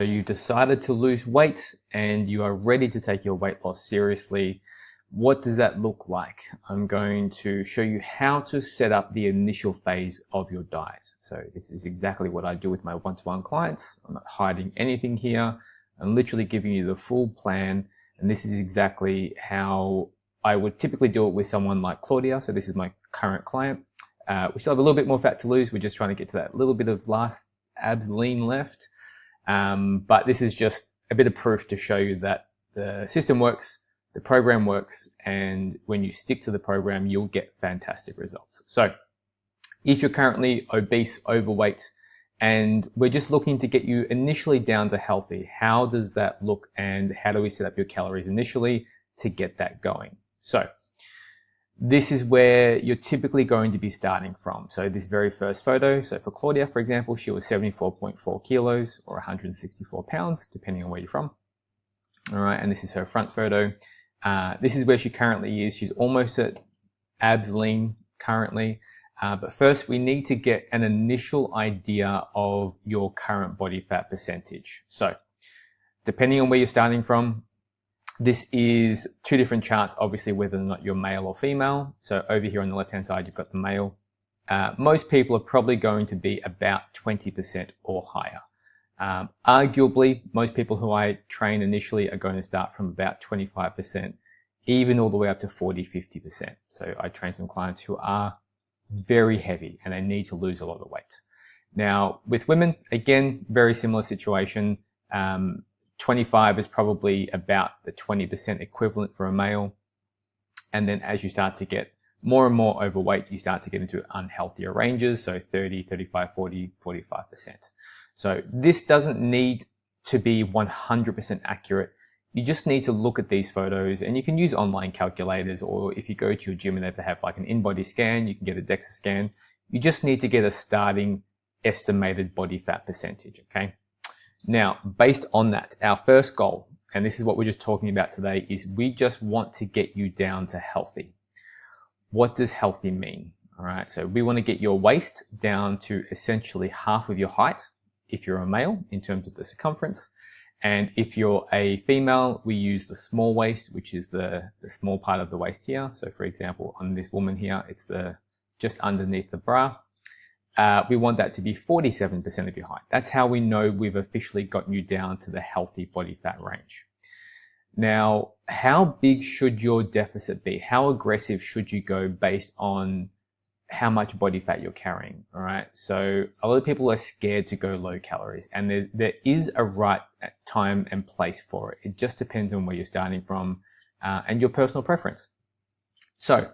So you've decided to lose weight and you are ready to take your weight loss seriously. What does that look like? I'm going to show you how to set up the initial phase of your diet. So this is exactly what I do with my one-to-one clients. I'm not hiding anything here. I'm literally giving you the full plan. And this is exactly how I would typically do it with someone like Claudia. So this is my current client. We still have a little bit more fat to lose. We're just trying to get to that little bit of last abs lean left. But this is just a bit of proof to show you that the system works, the program works, and when you stick to the program, you'll get fantastic results. So if you're currently obese, overweight, and we're just looking to get you initially down to healthy, how does that look and how do we set up your calories initially to get that going? So this is where you're typically going to be starting from. So this very first photo, so for Claudia, for example, she was 74.4 kilos or 164 pounds, depending on where you're from. All right, and this is her front photo. This is where she currently is. She's almost at abs lean currently. But first we need to get an initial idea of your current body fat percentage. So depending on where you're starting from, this is two different charts, obviously, whether or not you're male or female. So over here on the left-hand side, you've got the male. Most people are probably going to be about 20% or higher. Arguably, most people who I train initially are going to start from about 25%, even all the way up to 40, 50%. So I train some clients who are very heavy and they need to lose a lot of weight. Now, with women, again, very similar situation. 25 is probably about the 20% equivalent for a male. And then as you start to get more and more overweight, you start to get into unhealthier ranges. So 30, 35, 40, 45%. So this doesn't need to be 100% accurate. You just need to look at these photos, and you can use online calculators, or if you go to your gym and they have like an in-body scan, you can get a DEXA scan. You just need to get a starting estimated body fat percentage, okay? Now, based on that, our first goal, and this is what we're just talking about today, is we just want to get you down to healthy. What does healthy mean? All right, so we want to get your waist down to essentially half of your height if you're a male in terms of the circumference. And if you're a female, we use the small waist, which is the small part of the waist here. So for example, on this woman here, it's just underneath the bra. We want that to be 47% of your height. That's how we know we've officially gotten you down to the healthy body fat range. Now, how big should your deficit be? How aggressive should you go based on how much body fat you're carrying? All right. So a lot of people are scared to go low calories, and there is a right time and place for it. It just depends on where you're starting from and your personal preference. So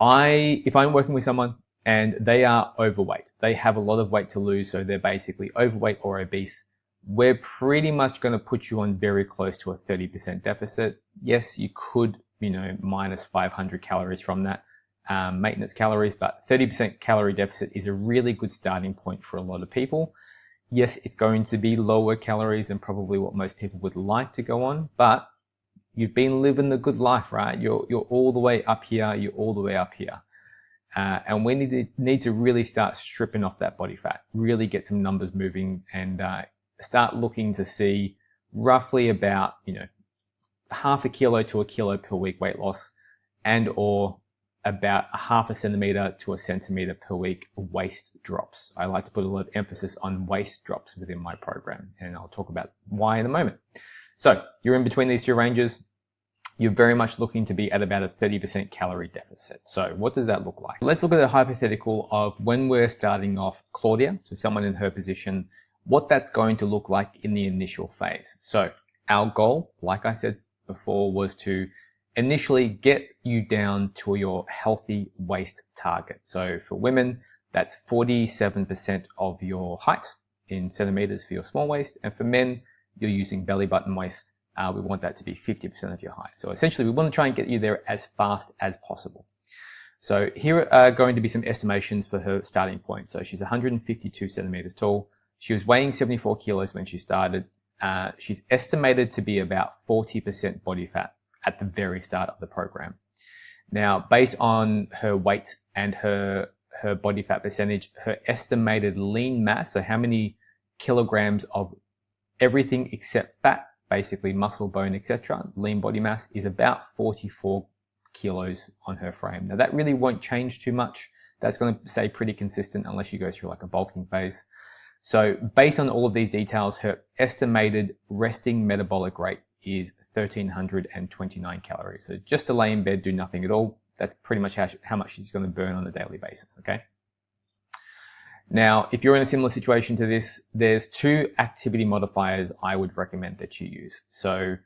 if I'm working with someone and they are overweight, they have a lot of weight to lose, so they're basically overweight or obese, we're pretty much going to put you on very close to a 30% deficit. Yes, you could, minus 500 calories from that maintenance calories, but 30% calorie deficit is a really good starting point for a lot of people. Yes, it's going to be lower calories than probably what most people would like to go on, but you've been living the good life, right? You're all the way up here. You're all the way up here. And we need to really start stripping off that body fat, really get some numbers moving, and start looking to see roughly about, half a kilo to a kilo per week weight loss, and or about a half a centimeter to a centimeter per week waist drops. I like to put a lot of emphasis on waist drops within my program, and I'll talk about why in a moment. So you're in between these two ranges. You're very much looking to be at about a 30% calorie deficit. So what does that look like? Let's look at a hypothetical of when we're starting off Claudia, so someone in her position, what that's going to look like in the initial phase. So our goal, like I said before, was to initially get you down to your healthy waist target. So for women, that's 47% of your height in centimeters for your small waist. And for men, you're using belly button waist. We want that to be 50% of your height. So essentially, we want to try and get you there as fast as possible. So here are going to be some estimations for her starting point. So she's 152 centimeters tall. She was weighing 74 kilos when she started. She's estimated to be about 40% body fat at the very start of the program. Now, based on her weight and her body fat percentage, her estimated lean mass, so how many kilograms of Everything except fat, basically muscle, bone, etc., lean body mass, is about 44 kilos on her frame. Now that really won't change too much. That's going to stay pretty consistent unless you go through like a bulking phase. So based on all of these details, her estimated resting metabolic rate is 1,329 calories. So just to lay in bed, do nothing at all, that's pretty much how much she's going to burn on a daily basis, okay? Now, if you're in a similar situation to this, there's 2 activity modifiers I would recommend that you use. So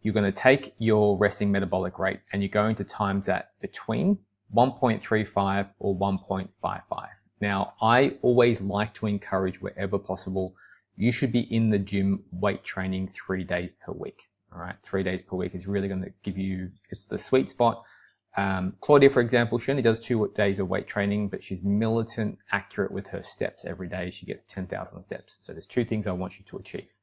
you're going to take your resting metabolic rate and you're going to times that between 1.35 or 1.55. Now, I always like to encourage, wherever possible, you should be in the gym weight training 3 days per week. All right, 3 days per week is really going to give you, it's the sweet spot. Claudia, for example, she only does 2 days of weight training, but she's militant accurate with her steps every day. She gets 10,000 steps. So there's 2 things I want you to achieve.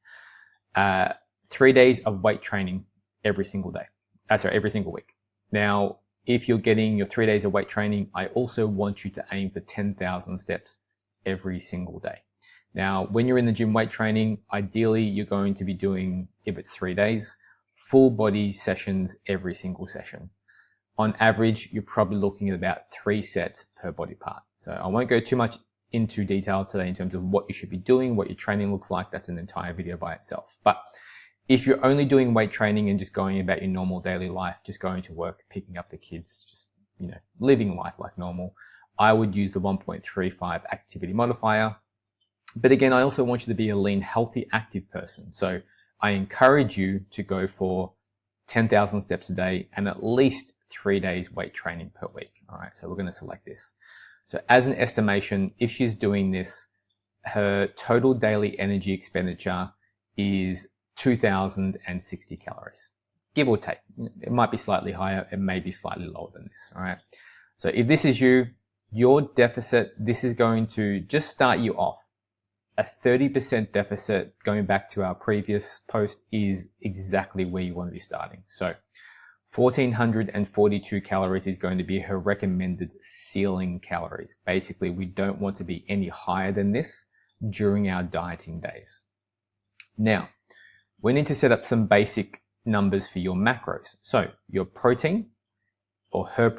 3 days of weight training every single day. Every single week. Now, if you're getting your 3 days of weight training, I also want you to aim for 10,000 steps every single day. Now, when you're in the gym weight training, ideally you're going to be doing, if it's 3 days, full body sessions every single session. On average, you're probably looking at about 3 sets per body part. So I won't go too much into detail today in terms of what you should be doing, what your training looks like. That's an entire video by itself. But if you're only doing weight training and just going about your normal daily life, just going to work, picking up the kids, just, living life like normal, I would use the 1.35 activity modifier. But again, I also want you to be a lean, healthy, active person. So I encourage you to go for 10,000 steps a day and at least 3 days weight training per week. All right, so we're going to select this. So as an estimation, if she's doing this, her total daily energy expenditure is 2,060 calories, give or take. It might be slightly higher, it may be slightly lower than this. All right, so if this is you, your deficit, this is going to just start you off. A 30% deficit, going back to our previous post, is exactly where you want to be starting. So 1,442 calories is going to be her recommended ceiling calories. Basically, we don't want to be any higher than this during our dieting days. Now, we need to set up some basic numbers for your macros. So your protein, or her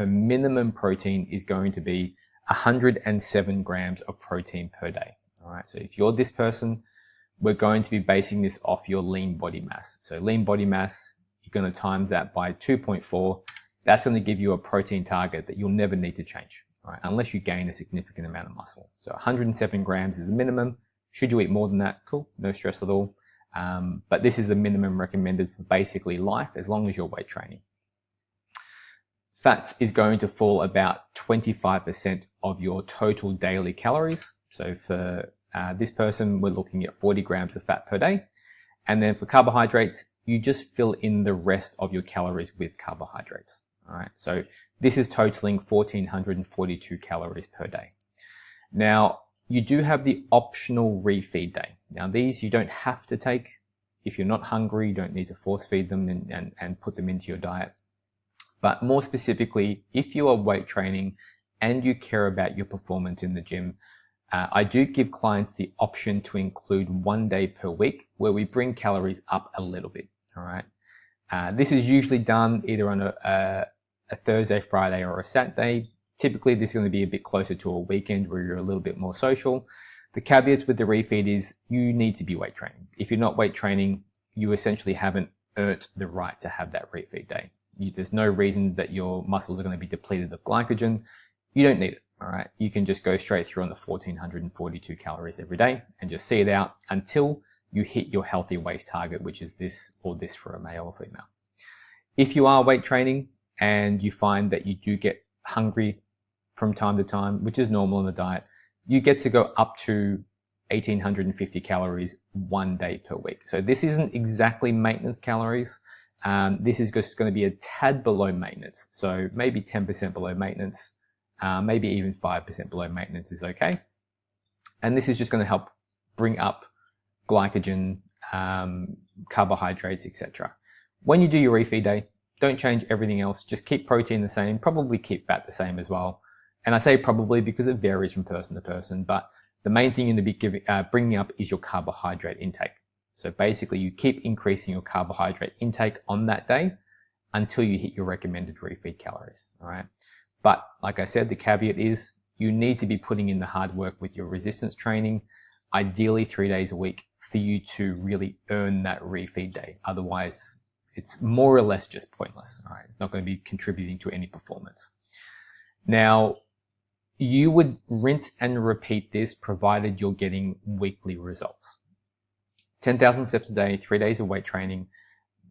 minimum protein is going to be 107 grams of protein per day. All right, so if you're this person, we're going to be basing this off your lean body mass. So lean body mass, you're going to times that by 2.4. That's going to give you a protein target that you'll never need to change, all right, unless you gain a significant amount of muscle. So 107 grams is the minimum. Should you eat more than that, cool, no stress at all. But this is the minimum recommended for basically life, as long as you're weight training. Fats is going to fall about 25% of your total daily calories. So for this person, we're looking at 40 grams of fat per day. And then for carbohydrates, you just fill in the rest of your calories with carbohydrates. All right, so this is totaling 1,442 calories per day. Now, you do have the optional refeed day. Now, these you don't have to take. If you're not hungry, you don't need to force feed them and put them into your diet. But more specifically, if you are weight training and you care about your performance in the gym, I do give clients the option to include 1 day per week where we bring calories up a little bit. All right. This is usually done either on a Thursday, Friday, or a Saturday. Typically, this is going to be a bit closer to a weekend where you're a little bit more social. The caveats with the refeed is you need to be weight training. If you're not weight training, you essentially haven't earned the right to have that refeed day. There's no reason that your muscles are going to be depleted of glycogen. You don't need it, all right? You can just go straight through on the 1,442 calories every day and just see it out until you hit your healthy waist target, which is this or this for a male or female. If you are weight training and you find that you do get hungry from time to time, which is normal in the diet, you get to go up to 1,850 calories 1 day per week. So this isn't exactly maintenance calories. This is just going to be a tad below maintenance. So maybe 10% below maintenance, maybe even 5% below maintenance is okay. And this is just going to help bring up glycogen, carbohydrates, etc. When you do your refeed day, don't change everything else. Just keep protein the same, probably keep fat the same as well. And I say probably because it varies from person to person, but the main thing you need to be bringing up is your carbohydrate intake. So basically you keep increasing your carbohydrate intake on that day until you hit your recommended refeed calories, all right? But like I said, the caveat is you need to be putting in the hard work with your resistance training, ideally 3 days a week for you to really earn that refeed day. Otherwise, it's more or less just pointless, all right? It's not going to be contributing to any performance. Now, you would rinse and repeat this provided you're getting weekly results. 10,000 steps a day, 3 days of weight training.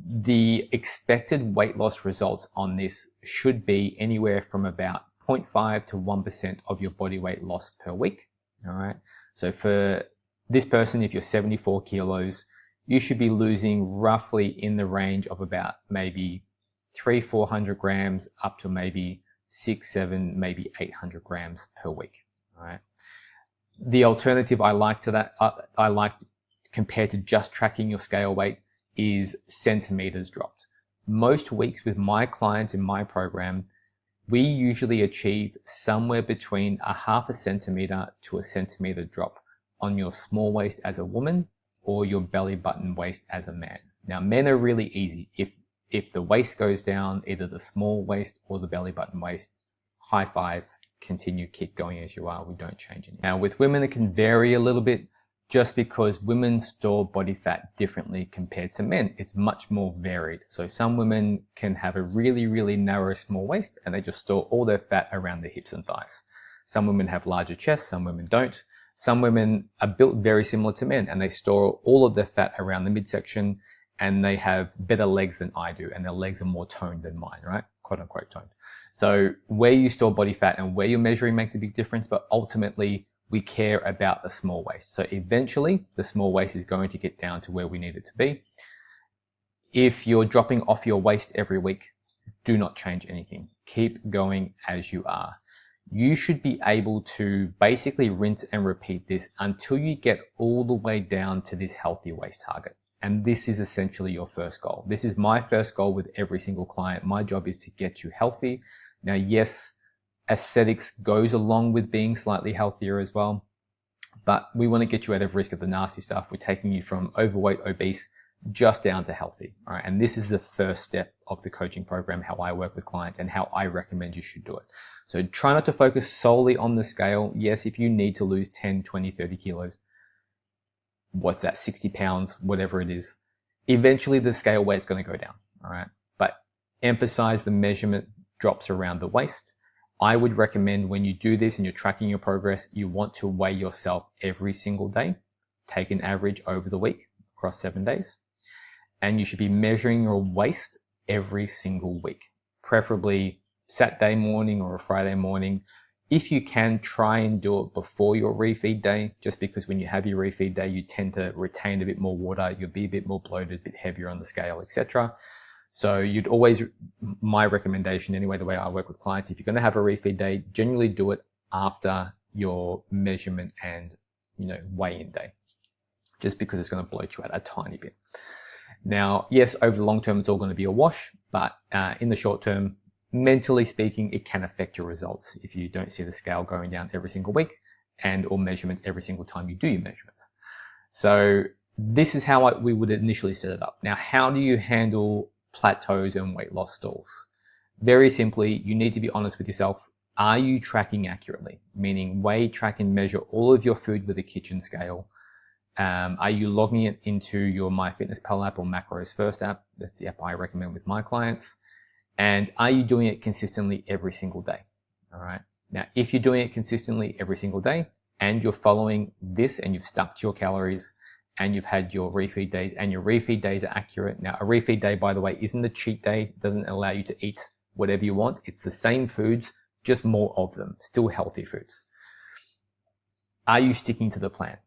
The expected weight loss results on this should be anywhere from about 0.5 to 1% of your body weight loss per week. All right. So for this person, if you're 74 kilos, you should be losing roughly in the range of about maybe 300-400 grams up to maybe 600-700, maybe 800 grams per week. All right. The alternative I like to that, I like compared to just tracking your scale weight, is centimeters dropped. Most weeks with my clients in my program, we usually achieve somewhere between a 0.5 centimeter to a centimeter drop on your small waist as a woman or your belly button waist as a man. Now, men are really easy. If the waist goes down, either the small waist or the belly button waist, high five, continue, keep going as you are. We don't change anything. Now, with women, it can vary a little bit, just because women store body fat differently compared to men. It's much more varied. So some women can have a really, really narrow small waist and they just store all their fat around their hips and thighs. Some women have larger chests, some women don't. Some women are built very similar to men and they store all of their fat around the midsection, and they have better legs than I do, and their legs are more toned than mine, right? Quote unquote toned. So where you store body fat and where you're measuring makes a big difference, but ultimately we care about the small waist. So eventually the small waist is going to get down to where we need it to be. If you're dropping off your waist every week, do not change anything. Keep going as you are. You should be able to basically rinse and repeat this until you get all the way down to this healthy waist target. And this is essentially your first goal. This is my first goal with every single client. My job is to get you healthy. Now, yes, aesthetics goes along with being slightly healthier as well, but we want to get you out of risk of the nasty stuff. We're taking you from overweight, obese, just down to healthy. All right. And this is the first step of the coaching program, how I work with clients and how I recommend you should do it. So try not to focus solely on the scale. Yes, if you need to lose 10, 20, 30 kilos, what's that, 60 pounds, whatever it is, eventually the scale weight's going to go down. All right. But emphasize the measurement drops around the waist. I would recommend when you do this and you're tracking your progress, you want to weigh yourself every single day. Take an average over the week across 7 days. And you should be measuring your waist every single week, preferably Saturday morning or a Friday morning. If you can, try and do it before your refeed day, just because when you have your refeed day, you tend to retain a bit more water, you'll be a bit more bloated, a bit heavier on the scale, etc. So you'd always, my recommendation anyway, the way I work with clients, if you're going to have a refeed day, generally do it after your measurement and, weigh-in day, just because it's going to bloat you out a tiny bit. Now, yes, over the long term, it's all going to be a wash, but in the short term, mentally speaking, it can affect your results if you don't see the scale going down every single week and or measurements every single time you do your measurements. So this is how we would initially set it up. Now, how do you handle plateaus and weight loss stalls? Very simply, you need to be honest with yourself. Are you tracking accurately? Meaning weigh, track, and measure all of your food with a kitchen scale. Are you logging it into your MyFitnessPal app or Macros First app? That's the app I recommend with my clients. And are you doing it consistently every single day? All right. Now, if you're doing it consistently every single day and you're following this and you've stuck to your calories and you've had your refeed days and your refeed days are accurate. Now, a refeed day, by the way, isn't a cheat day. It doesn't allow you to eat whatever you want. It's the same foods, just more of them, still healthy foods. Are you sticking to the plan?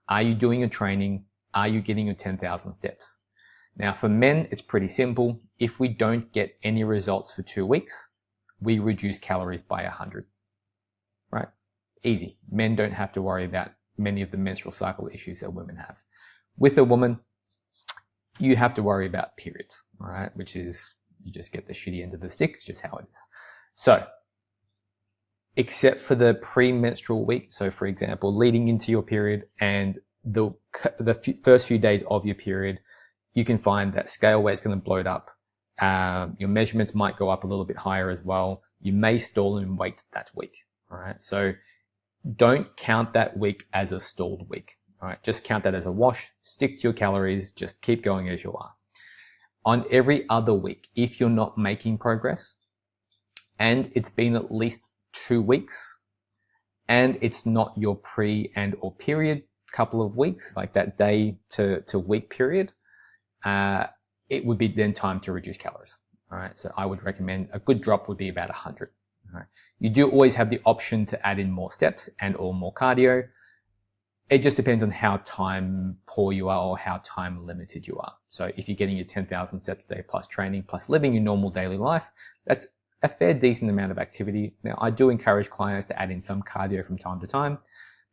Are you doing your training? Are you getting your 10,000 steps? Now, for men, it's pretty simple. If we don't get any results for 2 weeks, we reduce calories by 100, right? Easy. Men don't have to worry about many of the menstrual cycle issues that women have. With a woman, you have to worry about periods, all right? Which is, you just get the shitty end of the stick. It's just how it is. So except for the premenstrual week. So for example, leading into your period and the first few days of your period, you can find that scale weight's going to bloat up. Your measurements might go up a little bit higher as well. You may stall in weight that week. All right. So don't count that week as a stalled week. All right. Just count that as a wash. Stick to your calories. Just keep going as you are. On every other week, if you're not making progress and it's been at least 2 weeks and it's not your pre and or period couple of weeks, like that day to week period, it would be then time to reduce calories. All right. So I would recommend a good drop would be about 100. All right. You do always have the option to add in more steps and or more cardio. It just depends on how time poor you are or how time limited you are. So if you're getting your 10,000 steps a day plus training plus living your normal daily life, that's a fair decent amount of activity. Now, I do encourage clients to add in some cardio from time to time,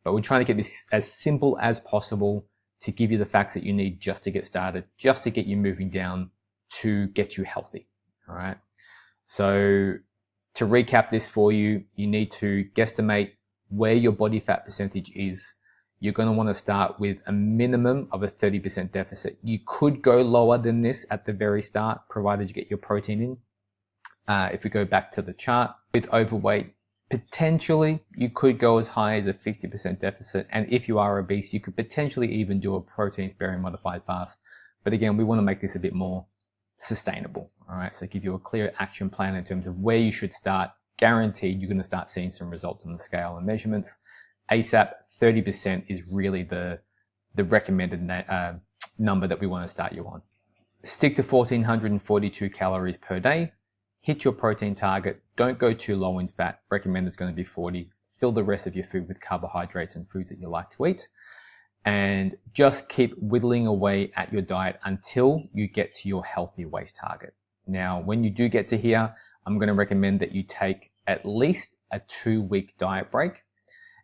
but we're trying to get this as simple as possible to give you the facts that you need just to get started, just to get you moving down to get you healthy. All right. So to recap this for you, you need to guesstimate where your body fat percentage is. You're going to want to start with a minimum of a 30% deficit. You could go lower than this at the very start, provided you get your protein in. If we go back to the chart, with overweight, potentially you could go as high as a 50% deficit. And if you are obese, you could potentially even do a protein sparing modified fast. But again, we want to make this a bit more sustainable. All right. So give you a clear action plan in terms of where you should start. Guaranteed you're going to start seeing some results on the scale and measurements. ASAP, 30% is really the recommended number that we want to start you on. Stick to 1,442 calories per day. Hit your protein target. Don't go too low in fat. Recommend it's going to be 40. Fill the rest of your food with carbohydrates and foods that you like to eat. And just keep whittling away at your diet until you get to your healthy waist target. Now, when you do get to here, I'm going to recommend that you take at least a 2-week diet break.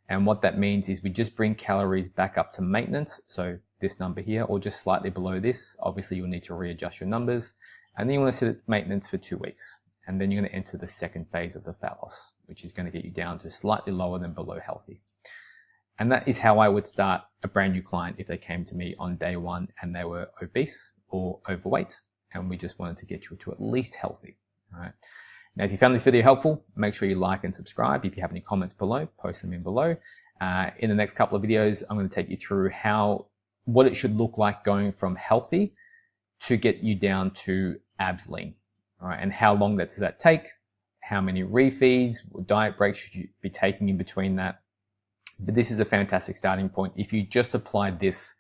And what that means is we just bring calories back up to maintenance. So this number here, or just slightly below this. Obviously, you'll need to readjust your numbers. And then you want to set it maintenance for 2 weeks. And then you're going to enter the second phase of the fat loss, which is going to get you down to slightly lower than below healthy. And that is how I would start a brand new client if they came to me on day one and they were obese or overweight. And we just wanted to get you to at least healthy. All right. Now, if you found this video helpful, make sure you like and subscribe. If you have any comments below, post them in below. In the next couple of videos, I'm going to take you through what it should look like going from healthy to get you down to abs lean. All right, and how long does that take? How many refeeds or diet breaks should you be taking in between that? But this is a fantastic starting point. If you just applied this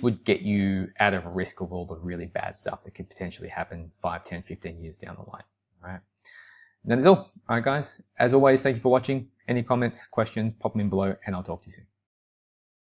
would get you out of risk of all the really bad stuff that could potentially happen 5, 10, 15 years down the line. All right. And that is all. All right, guys. As always, thank you for watching. Any comments, questions, pop them in below, and I'll talk to you soon.